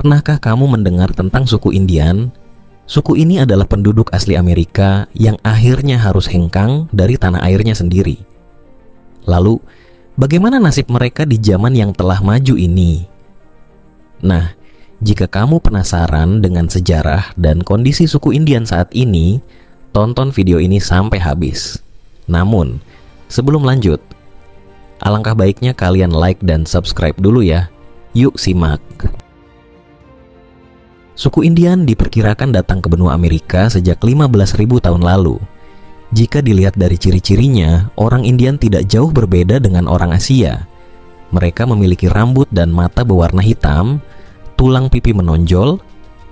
Pernahkah kamu mendengar tentang suku Indian? Suku ini adalah penduduk asli Amerika yang akhirnya harus hengkang dari tanah airnya sendiri. Lalu, bagaimana nasib mereka di zaman yang telah maju ini? Nah, jika kamu penasaran dengan sejarah dan kondisi suku Indian saat ini, tonton video ini sampai habis. Namun, sebelum lanjut, alangkah baiknya kalian like dan subscribe dulu ya. Yuk simak. Suku Indian diperkirakan datang ke benua Amerika sejak 15.000 tahun lalu. Jika dilihat dari ciri-cirinya, orang Indian tidak jauh berbeda dengan orang Asia. Mereka memiliki rambut dan mata berwarna hitam, tulang pipi menonjol,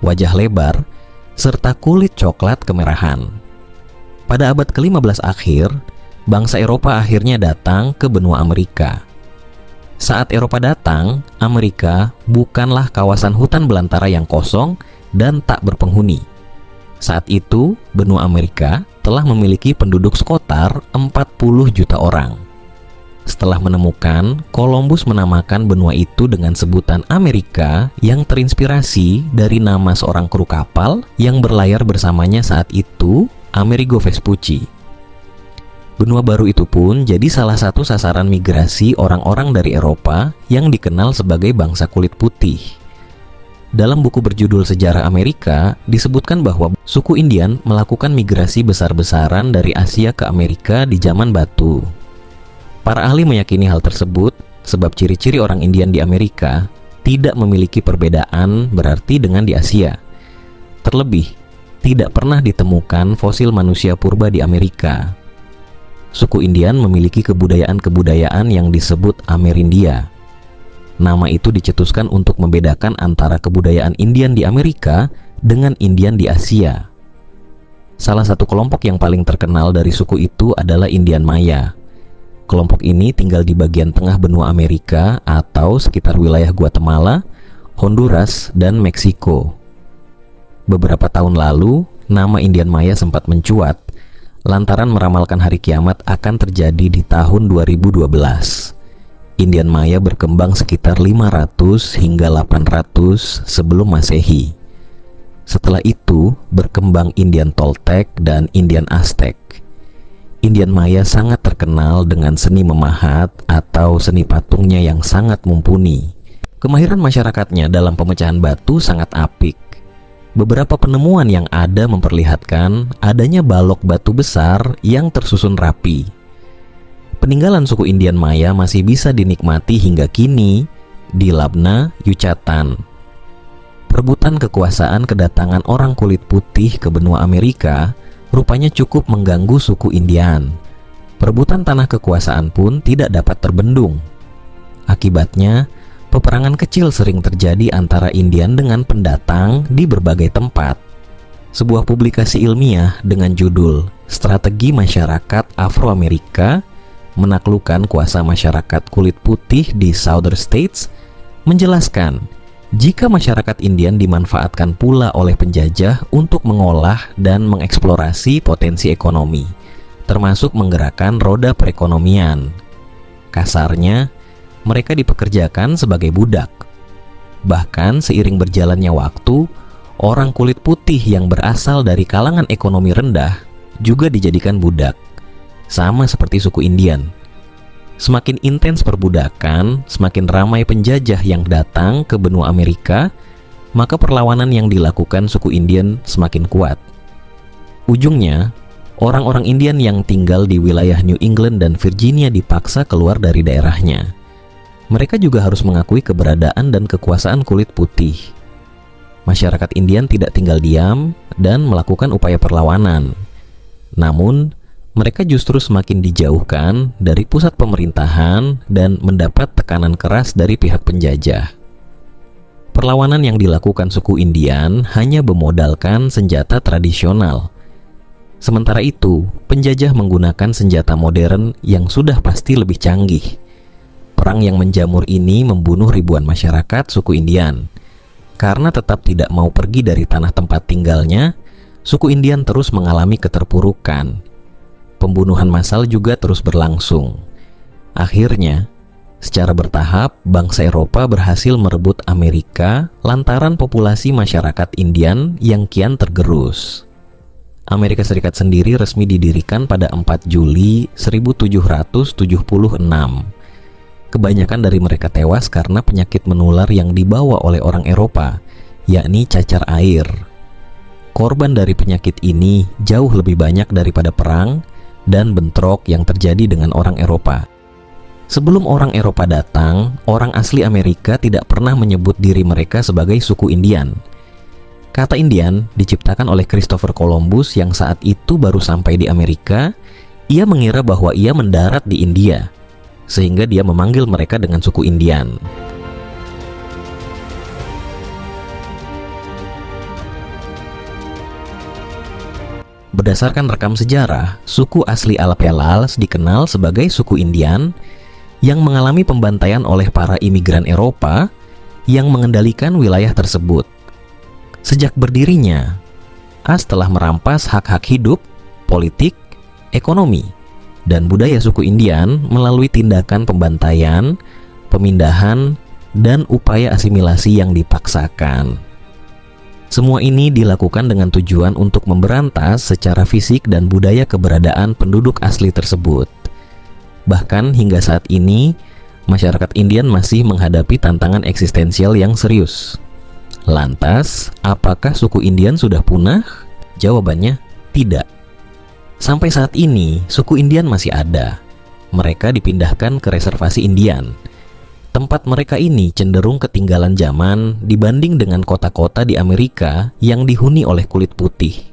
wajah lebar, serta kulit coklat kemerahan. Pada abad ke-15 akhir, bangsa Eropa akhirnya datang ke benua Amerika. Saat Eropa datang, Amerika bukanlah kawasan hutan belantara yang kosong dan tak berpenghuni. Saat itu, benua Amerika telah memiliki penduduk sekitar 40 juta orang. Setelah menemukan, Columbus menamakan benua itu dengan sebutan Amerika yang terinspirasi dari nama seorang kru kapal yang berlayar bersamanya saat itu, Amerigo Vespucci. Benua baru itu pun jadi salah satu sasaran migrasi orang-orang dari Eropa yang dikenal sebagai bangsa kulit putih. Dalam buku berjudul Sejarah Amerika, disebutkan bahwa suku Indian melakukan migrasi besar-besaran dari Asia ke Amerika di zaman batu. Para ahli meyakini hal tersebut sebab ciri-ciri orang Indian di Amerika tidak memiliki perbedaan berarti dengan di Asia. Terlebih, tidak pernah ditemukan fosil manusia purba di Amerika. Suku Indian memiliki kebudayaan-kebudayaan yang disebut Amerindia. Nama itu dicetuskan untuk membedakan antara kebudayaan Indian di Amerika dengan Indian di Asia. Salah satu kelompok yang paling terkenal dari suku itu adalah Indian Maya. Kelompok ini tinggal di bagian tengah benua Amerika atau sekitar wilayah Guatemala, Honduras, dan Meksiko. Beberapa tahun lalu, nama Indian Maya sempat mencuat lantaran meramalkan hari kiamat akan terjadi di tahun 2012. Indian Maya berkembang sekitar 500 hingga 800 sebelum Masehi. Setelah itu, berkembang Indian Toltec dan Indian Aztec. Indian Maya sangat terkenal dengan seni memahat atau seni patungnya yang sangat mumpuni. Kemahiran masyarakatnya dalam pemecahan batu sangat apik. Beberapa penemuan yang ada memperlihatkan adanya balok batu besar yang tersusun rapi. Peninggalan suku Indian Maya masih bisa dinikmati hingga kini di Labna, Yucatan. Perebutan kekuasaan kedatangan orang kulit putih ke benua Amerika rupanya cukup mengganggu suku Indian. Perebutan tanah kekuasaan pun tidak dapat terbendung. Akibatnya, peperangan kecil sering terjadi antara Indian dengan pendatang di berbagai tempat. Sebuah publikasi ilmiah dengan judul Strategi Masyarakat Afro-Amerika Menaklukkan Kuasa Masyarakat Kulit Putih di Southern States menjelaskan jika masyarakat Indian dimanfaatkan pula oleh penjajah untuk mengolah dan mengeksplorasi potensi ekonomi, termasuk menggerakkan roda perekonomian. Kasarnya, mereka dipekerjakan sebagai budak. Bahkan seiring berjalannya waktu, orang kulit putih yang berasal dari kalangan ekonomi rendah juga dijadikan budak, sama seperti suku Indian. Semakin intens perbudakan, semakin ramai penjajah yang datang ke benua Amerika, maka perlawanan yang dilakukan suku Indian semakin kuat. Ujungnya, orang-orang Indian yang tinggal di wilayah New England dan Virginia dipaksa keluar dari daerahnya. Mereka juga harus mengakui keberadaan dan kekuasaan kulit putih. Masyarakat Indian tidak tinggal diam dan melakukan upaya perlawanan. Namun, mereka justru semakin dijauhkan dari pusat pemerintahan dan mendapat tekanan keras dari pihak penjajah. Perlawanan yang dilakukan suku Indian hanya bermodalkan senjata tradisional. Sementara itu, penjajah menggunakan senjata modern yang sudah pasti lebih canggih. Perang yang menjamur ini membunuh ribuan masyarakat suku Indian. Karena tetap tidak mau pergi dari tanah tempat tinggalnya, suku Indian terus mengalami keterpurukan. Pembunuhan massal juga terus berlangsung. Akhirnya, Secara bertahap, bangsa Eropa berhasil merebut Amerika lantaran populasi masyarakat Indian yang kian tergerus. Amerika Serikat sendiri resmi didirikan pada 4 Juli 1776. Kebanyakan dari mereka tewas karena penyakit menular yang dibawa oleh orang Eropa, yakni cacar air. Korban dari penyakit ini jauh lebih banyak daripada perang dan bentrok yang terjadi dengan orang Eropa. Sebelum orang Eropa datang, orang asli Amerika tidak pernah menyebut diri mereka sebagai suku Indian. Kata Indian diciptakan oleh Christopher Columbus yang saat itu baru sampai di Amerika. Ia mengira bahwa ia mendarat di India, sehingga dia memanggil mereka dengan suku Indian. Berdasarkan rekam sejarah, suku asli Alapelals dikenal sebagai suku Indian yang mengalami pembantaian oleh para imigran Eropa yang mengendalikan wilayah tersebut. Sejak berdirinya, AS telah merampas hak-hak hidup, politik, ekonomi, dan budaya suku Indian melalui tindakan pembantaian, pemindahan, dan upaya asimilasi yang dipaksakan. Semua ini dilakukan dengan tujuan untuk memberantas secara fisik dan budaya keberadaan penduduk asli tersebut. Bahkan hingga saat ini, masyarakat Indian masih menghadapi tantangan eksistensial yang serius. Lantas, apakah suku Indian sudah punah? Jawabannya, tidak. Sampai saat ini, suku Indian masih ada. Mereka dipindahkan ke reservasi Indian. Tempat mereka ini cenderung ketinggalan zaman dibanding dengan kota-kota di Amerika yang dihuni oleh kulit putih.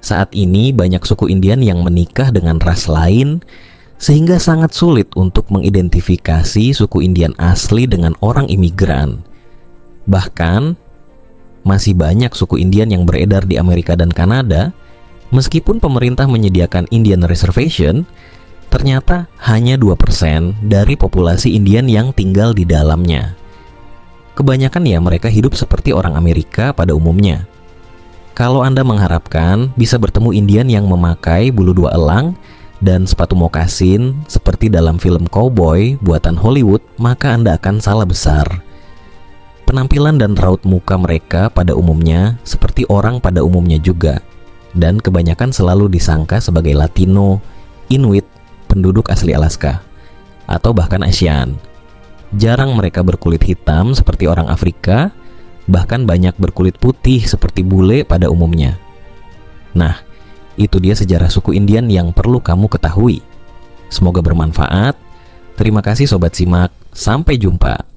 Saat ini, banyak suku Indian yang menikah dengan ras lain, sehingga sangat sulit untuk mengidentifikasi suku Indian asli dengan orang imigran. Bahkan, masih banyak suku Indian yang beredar di Amerika dan Kanada. Meskipun pemerintah menyediakan Indian Reservation, ternyata hanya 2% dari populasi Indian yang tinggal di dalamnya. Kebanyakan ya mereka hidup seperti orang Amerika pada umumnya. Kalau Anda mengharapkan bisa bertemu Indian yang memakai bulu 2 elang dan sepatu mokasin seperti dalam film cowboy buatan Hollywood, maka Anda akan salah besar. Penampilan dan raut muka mereka pada umumnya seperti orang pada umumnya juga, dan kebanyakan selalu disangka sebagai Latino, Inuit, penduduk asli Alaska, atau bahkan Asian. Jarang mereka berkulit hitam seperti orang Afrika, bahkan banyak berkulit putih seperti bule pada umumnya. Nah, itu dia sejarah suku Indian yang perlu kamu ketahui. Semoga bermanfaat. Terima kasih Sobat Simak, sampai jumpa.